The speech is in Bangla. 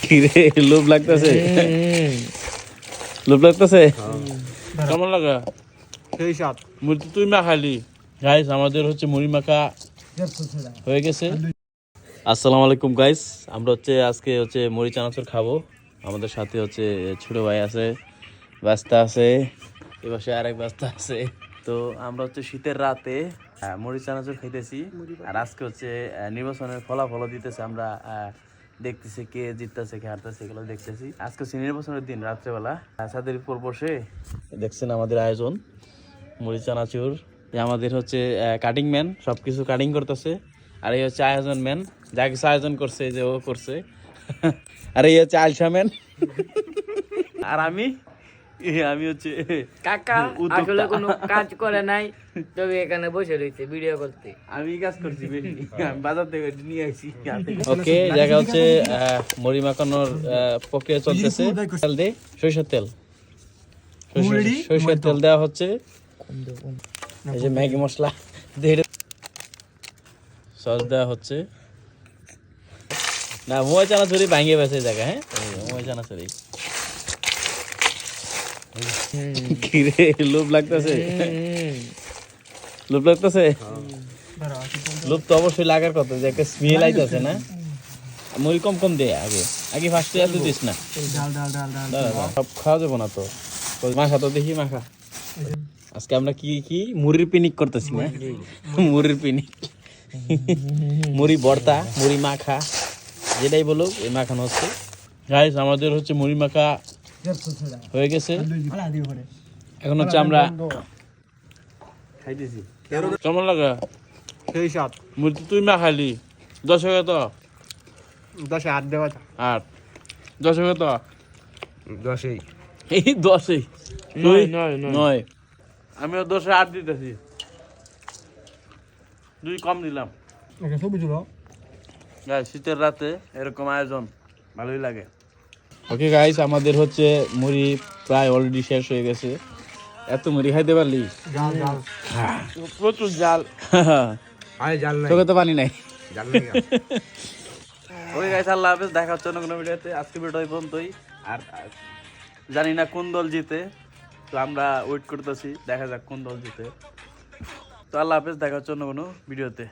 কিরে লোভ লাগতেছে, লোভ লাগতেছে। কেমন লাগা? সেই স্বাদ। মুড়ি তো তুই মাখালি। গাইস আমাদের হচ্ছে মুড়ি মাখা হয়ে গেছে। আসসালামু আলাইকুম গাইস, আমরা আজকে মুড়ি চানাচুর খাবো। আমাদের সাথে ছোট ভাই আছে, বাস্তা আছে, এবার আরেক বাস্তা আছে। তো আমরা শীতের রাতে মুড়ি চানাচুর খাইতেছি। আর আজকে নির্বাচনের ফলাফল দিতেছে, আমরা দেখতেছি কে জিততেছে কে হারতেছে, এগুলো দেখতেছি। আজকে হচ্ছে নির্বাচনের দিন, রাত্রেবেলা ছাদের উপর বসে দেখছেন আমাদের আয়োজন মুড়ি চানাচুর। আমাদের কাটিং ম্যান সবকিছু কাটিং করতেছে, আর এই আয়োজন ম্যান যা কিছু আয়োজন করছে যে ও করছে। আর এই আলসা ম্যান। আর আমি কাকা আসলে কোনো কাজ করে নাই, তবে এখানে বসে রয়েছে ভিডিও করতে। আমি কাজ করছি বেশি, আমি বাজার থেকে নিয়ে আসি। ওকে, জায়গা মুড়ি মাখানোর প্রক্রিয়া চলতেছে। তেল দে, সরিষার তেল, সরিষার তেল দেওয়া হচ্ছে। এই যে ম্যাগি মশলা সস দেওয়া হচ্ছে। না মোয়া চানাচুরি ভাঙিয়ে বেছে জায়গা। হ্যাঁ, মোয়া চানাচুরি। কিরে লোভ লাগতেছে, লোভ লাগতেছে। লোভ তো অবশ্যই লাগার কথা, যে একটা স্মেল আইতেছে না। মুড়ি কম কম দে, আগে আগে ফার্স্টে এত দিস না, সব খাওয়া যাবো না তো। মাখা তো দেখি, মাখা। আজকে আমরা কি কি মুড়ির পিনিক করতেছি না, মুড়ির পিনিক, মুড়ি ভর্তা, মুড়ি মাখা, যেটাই বলো এই মাখানো হচ্ছে। গাইস আমাদের মুড়ি মাখা হয়ে গেছে। এখন আমরা খাইতেছি। কেমন লাগা? সেই স্বাদ। মুড়ি তো তুই মাখালি। 10 টাকা তো 10-এ 8 দেওয়া। 8, 10 টাকা তো 10-এই। এই 10-এই তুই 9 আমিও 10-এ 8 দিতেছি, 2 কম দিলাম। গাইস শীতের রাতে এরকম আয়োজন ভালোই লাগে। ওকে গাইস, আমাদের মুড়ি প্রায় অলরেডি শেষ হয়ে গেছে। এত মুড়ি খাইতে পারলি? জাল জাল প্রচুর জাল। আরে জাল নাই, তোকে তো পানি নাই। জাল নাই। ওকে গাইস, আল্লাহ হাফেজ, দেখা হচ্ছে অন্য কোনো ভিডিওতে। আজকে ভিডিও এই পর্যন্তই। আর জানি না কোন দল জিতে, তো আমরা ওয়েট করতেছি, দেখা যাক কোন দল জিতে। তো আল্লাহ হাফেজ, দেখা হচ্ছে অন্য কোনো ভিডিওতে।